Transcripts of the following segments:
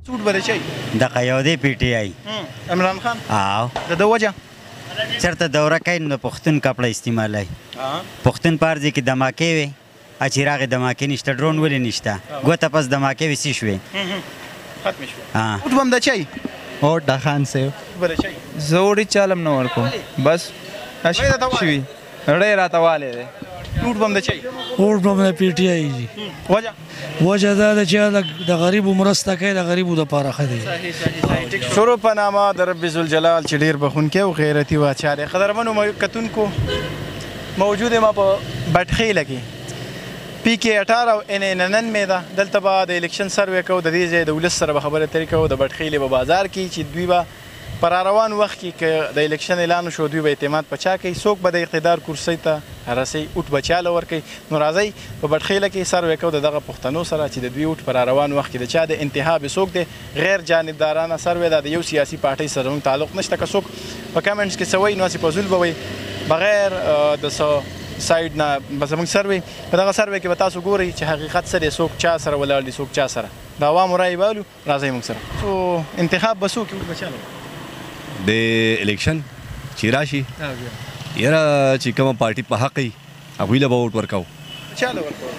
سوټ به چي دغه یو دی پی ټی آی عمران خان او د وجه چېرته دوره کوي نو پښتون کپړه استعمالوي پښتون په هر ځای کې دماکې وي چې راغې دماکې نشته ډرون ولې نشته ګوته پس دماکې وسې شوې ختم شو سوټ به هم د چي او د خان صاحب به چي زه وړي چالم نه ورکوم بس شوي ډېر راته والی دی سوټ به هم د چي ووټ به مې پی ټی آی جي وجه وجه دا ده چې د غریبو مرسته کوي د غریبو دپاره ښه دی شروع په نامه د رب ذوالجلال چې ډېر بخونکی او غیرتي باچا دی قدرمنو کتونکو موجود ما په بټخیله کې پی کې 18 او ان 99 ده دلته به د الیکشن سروې کوو د دې ځای د ولس سره به خبرې اترې کوو د بټخیلې په بازار کې چې دوی به پر روان وخت کې که د الیکشن اعلان شو دوی به اعتماد په چا کوي څوک به د اقتدار کرسۍ ته رسي اوټ به چاله ورکوي نو راځئ په بټخیله کې سروې کوو د دغه پښتنو سره چې د دوی اوټ پر روان وخت کې د چا د انتها به څوک دی غیر جانبدارانه سروې ده د یو سیاسي پارټۍ سره موږ تعلق نشته که څوک په کمنټس کې څه وایي نو هسې په زول به وایي بغیر د څه سایډ نه به زموږ سروې په دغه سروې کې به تاسو ګورئ چې حقیقت څه دی څوک چا سره ولاړ دي څوک چا سره د عوامو رایې بالو راځئ موږ سره سو انتخاب به څوک اوټ به چاله د الیکشن چې راشي یاره چې کومه پارټي په حق وي هغوی له به ووټ ورکوو چاله ورکوو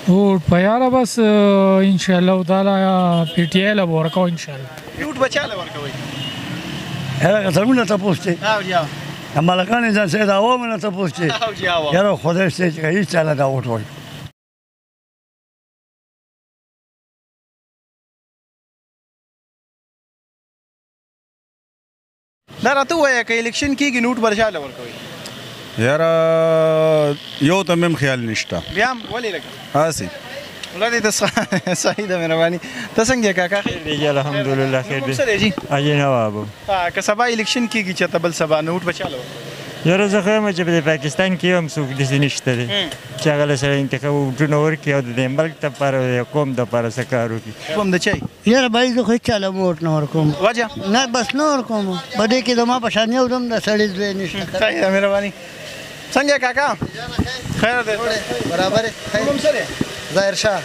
ووټ په یاره بس انشاءالله تعالی پی ټی آی له به ورکوو انشاءالله اوټ به چاله ورکوئ هغه څنګه تپوس دی ملکان ځان سره د عوامو نه تپوس دی یاره خدای شته چې هیڅ چاله دا ووټ ورکوي دا راته ووایه که الیکشن کېږي نو اوټ به چاله ورکوئ یاره یو ته مې هم خیال نشته بیا هم ولې لږ هسې ولادي ته صحیح ده مهرباني ته څنګه یې کاکا خیر دی الحمدلله خیر دی څه دی جي اجي نواب که سبا الیکشن کېږي چېرته بل سبا نو اوټ به چاله ورکوئ یاره زه ښه یم چې په پاکستان کې هم څوک داسې نشته دی چې هغه له سره انتخاب ووټونه ورکړي او د دې ملک دپاره د قوم دپاره څه کار وکړي هم د چای یاره بھائی زه خو هېڅ چاله ووټ نه ورکوم وجه نه بس نه ورکوم په دې کې د ما په شان یو دم د سړي زوی نشته صحیح ده مهرباني څنګه کاکا خیر دی برابر کوم څه دی ظاهر شاه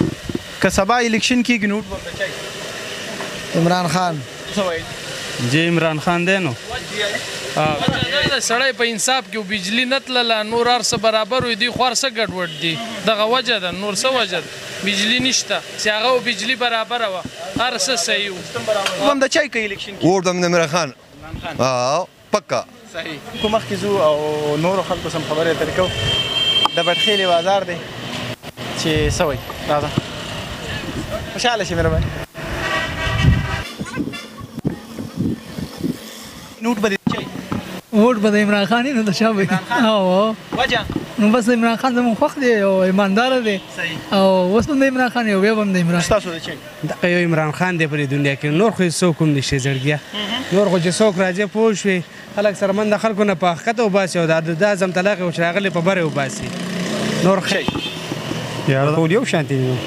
که سبا الیکشن کېږي نو اوټ به چای عمران خان څه وایي جی عمران خان دی نو سړی په انصاف کې بجلی نه تلله نور هر څه برابر وي دوی خو هر څه ګډوډ دي دغه وجه ده نور څه وجه ده بجلی نشته چې هغه بجلی برابره وه هر څه صحیح وو هم د چای که الیکشن کېږي ووټ به مې د عمران خان پکا صحیح کو مخکې ځو او نورو خلکو سم خبرې اترې کوو د بټخیلې بازار دی چې څه وایي راځه خوشحاله شي مهرباني نوټ به ووټ به د عمران خان نو د چا به وجه نو بس عمران خان زموږ خوښ دی او ایمانداره دی او اوس هم د عمران خان یو بیا به هم د عمران ستاسو د چای دغه یو عمران خان دی په دې دنیا کې نور خو څوک هم نشي زړګیا نور خو چې څوک راځي پوه شوې خلک سرمن د خلکو نه په حقیقت وباسي او د اعظم طلاق چې راغلی په بره وباسي نور یاره ټول یو شانتي دي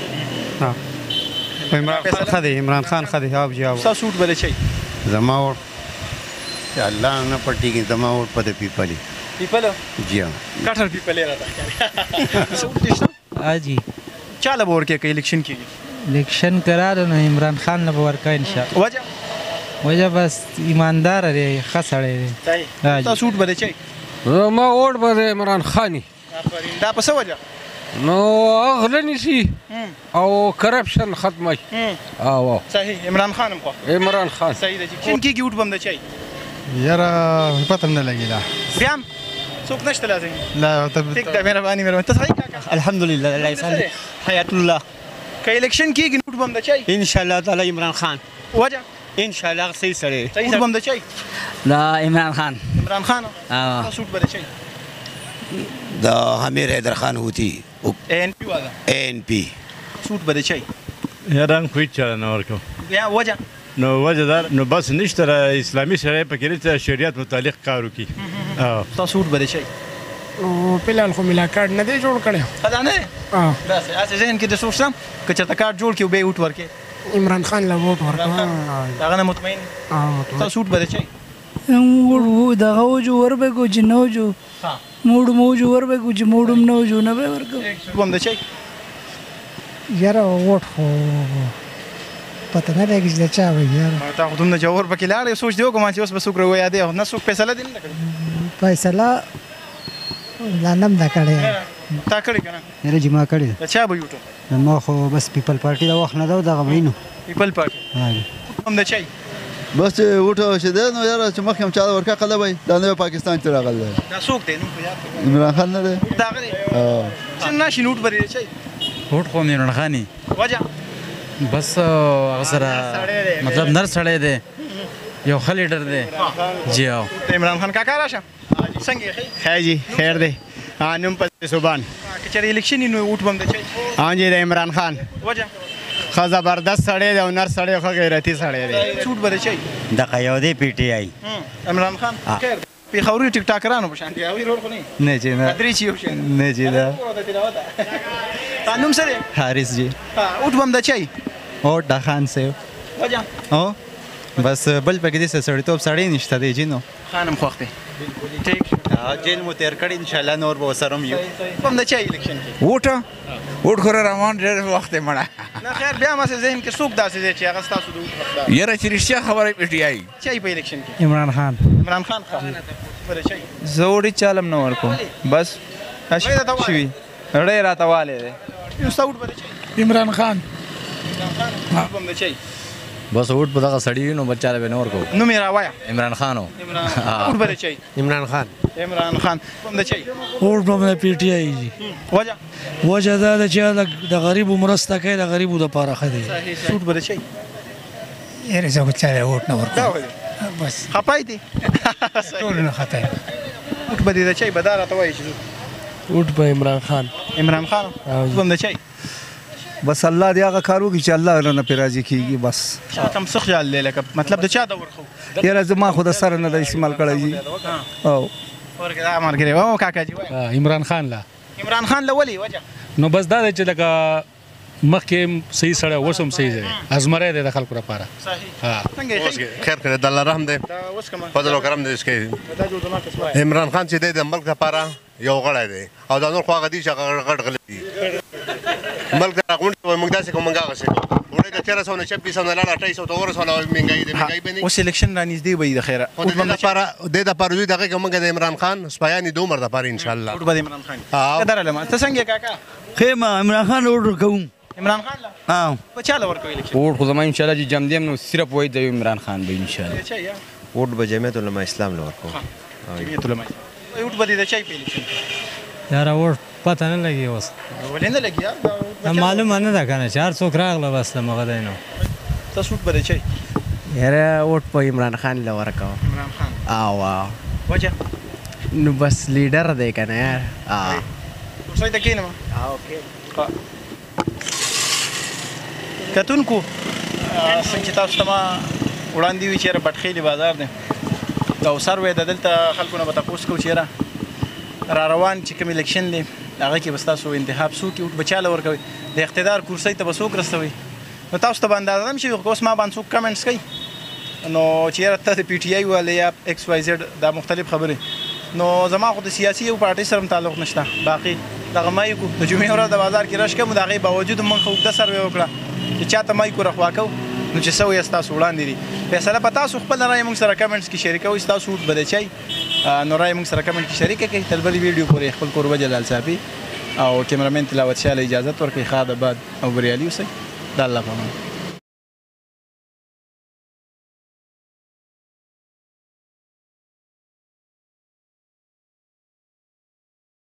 عمران خان ښه دی عمران خان ښه دی جواب ستاسو اوټ به د چای زما ووټ الله نه پټېږي زما ووټ په د پیپلې پیپل جی ها کټر پیپلې راته ښکاري جی چاله به ورکوې که الیکشن کېږي الیکشن کرا نو عمران خان نه به ورکوي انشاءالله وجه بس ایمانداره دی ښه سړی دی تاسو اوټ به د چای ما ووټ به د عمران خاني دا په څه وجه نو غله نیسي او کرپشن ختمه او صحیح عمران خان هم خوښ عمران خان صحیح ده چې کېږي اوټ به هم د چای یاره پته نه لګي دا بیا هم څوک نشته لازم لا ټیک ده مهرباني ته صحیح کاکا الحمدلله الله يسعدك حياة الله که الیکشن کېږي نو اوټ به هم د چای ان شاء الله تعالی عمران خان وجه ان شاء الله صحیح سړی صحیح اوټ به هم د چای دا عمران خان عمران خان تاسو اوټ به د چای دا حمیر حیدر خان ہوتی ANP والا ANP سوټ به د چای یاره خو هېڅ چاله نه ورکوم بیا وجه نو وجه دا نو بس نشته اسلامي شریعت پکې نشته شریعت متعلق کار وکړي تاسو اوټ به د چای فلحال خو ملا کارډ نه دی جوړ کړی دا نه داسې هسې ذهن کې د سوچم که چېرته کارډ جوړ کړي او بیا یې اوټ ورکړې عمران خان له ووټ ورکوه هغه نه مطمئن تاسو اوټ به د چای دغه وجو وربګو چې نه وجو موډ موجو وربګو چې موډم نه وجو نه به ورکو کوم د چای یاره ووټ خو پته نه لګي چې چا وایي یار تا خو دومره جوور پکې لاړې سوچ دی وکړم چې اوس به څوک راویادې او نه څوک فیصله دې نه کړې فیصله لا نه ده کړې تا کړې که نه یاره چې ما کړې د چا به یوټو ما خو بس پیپل پارټي د وخت نه ده دغه وینو پیپل پارټي هم د چای بس وټو چې ده نو یاره چې مخکې هم چا ورکه قله وای دا نوی پاکستان چې راغلی دی دا څوک دی نوم خو یاد کړه عمران خان نه دی دا هغه دی څه ناشي نوټ به دی چای ووټ خو عمران خان یې وجه بس هغه سره مطلب نر سړی دی یو ښه لیډر دی جی او عمران خان کاکا راشه څنګه یې خیر جی خیر دی نوم په صوبان که چېرې الیکشن وي نو ووټ به هم د چای جی د عمران خان وجه ښه زبردست سړی دی او نر سړی ښه غیرتي سړی دی چوټ به د چای دغه یو دی پی ټی آی عمران خان خیر پېښوري ټیک ټاکرانو په شان دی هغوی روډ خو نه نه جی نه درې چې یو شی نه جی دا تا نوم څه دی حارث جی ووټ به هم د چای او دا خان صاحب وجه او بس بل پکې دې سړیتوب سړی نشته دی جی نو خانم خوښ دی ټیک جیل مو تیر کړی ان شاء الله نور به وسره هم یو هم د چای الیکشن کې ووټ خو روان ډېر وخت یې مړه نه خیر بیا ماسې ذهن کې څوک داسې دی چې هغه ستاسو د ووټ حقدار یاره چې رښتیا خبره پې ټی چای په الیکشن کې عمران خان عمران خان ښه به د چای زه وړي چالم نه ورکوم بس شوي رړی راته والی دی ستا ووټ به د چای عمران خان عمران خان ووټ به هم د چای بس ووټ په دغه سړي وي نو بچاله به نه ورکوو نوم یې راوایه عمران خان و ووټ به د چای عمران خان عمران خان هم د چای ووټ به د پی ټی آی جی وجه وجه دا ده چې د غریبو مرسته کوي د غریبو دپاره ښه دی ووټ به د چای یاره زه خو چا ووټ نه ورکوم بس خپای دی ټول نه خطا ووټ به دې د چای به دا راته وایي چې ووټ به عمران خان عمران خان ووټ به هم د چای بس الله دې هغه کار وکړي چې الله نه پرې راضي کېږي بس کم څه خیال دی لکه مطلب د چا د ورخو یاره زما خو د سره نه د استعمال کړی جي او ورکه دا ملګری و کاکا جي وایي عمران خان لا عمران خان له ولې وجه نو بس دا دی چې لکه مخکې صحیح سړی اوس هم صحیح دی ازمری دی د خلکو لپاره خیر کړه د الله رحم دی فضل او کرم دې وکړي عمران خان چې دی د ملک لپاره یو غړی دی او دا نور خو هغه دي چې هغه غټ غلط دي ملک راغونډ موږ داسې کوم منګه غسه وړي د 1300 نه 2600 نه لاړه 2800 ته ورسوله مهنګای دی مهنګای بني اوس الیکشن را نږدې وي د خیره د لپاره د لپاره دوی دغه کومه د عمران خان سپایانی د عمر د لپاره ان شاء الله وټ به عمران خان قدر له ته څنګه کاکا خیمه عمران خان ووټ کوم عمران خان لا په چاله ورکوي الیکشن ووټ خو زما ان شاء الله چې جمع دیم نو صرف وای د عمران خان به ان شاء الله ووټ به جمعیت العلماء اسلام له ورکوم جمعیت العلماء ووټ به د چای په الیکشن یاره ووټ پته نه لګي اوس ولې نه لګي معلومه نه ده کنه چې هر څوک راغله بس دمغه دی نو تاسو ووټ به د چای یاره ووټ په عمران خان له ورکوم عمران خان وجه نو بس لیډر دی کنه یار ورسره ته کینم اوکې کتونکو څنګه چې تاسو ته ما وړاندې وي چېرې بټخیلي بازار دی او سروې د دلته خلکو نه به تپوس کوو چېرې را روان چې کوم الیکشن دی هغه کې به ستاسو انتخاب څوک وي وټ به چاله ورکوئ د اقتدار کرسۍ ته به څوک رسوئ نو تاسو ته به اندازه هم شوي خو اوس ما باندې څوک کمنټس کوي نو چېرې ته د پی ټي آی والے یا ایکس واي زیډ دا مختلف خبرې نو زما خو د سیاسي یو پارټۍ سره هم تعلق نشته باقي دغه مایک د جمعې ورځ د بازار کې رش کوم د هغې باوجود موږ خو اوږده سروې وکړه چې چاته مایک ورخوا کوو نو چې څه وایي ستاسو وړاندې دي فیصله په تاسو خپل رایې موږ سره کمنټس کې شریکوئ ستاسو ووټ به د چای نو رایې موږ سره کمنټ کې شریکه کړئ تر بلې ویډیو پورې خپل کوربه جلال صافي او کیمرامین تلاوت شاه له اجازت ورکړئ ښه د باد او بریالي اوسئ د الله په امان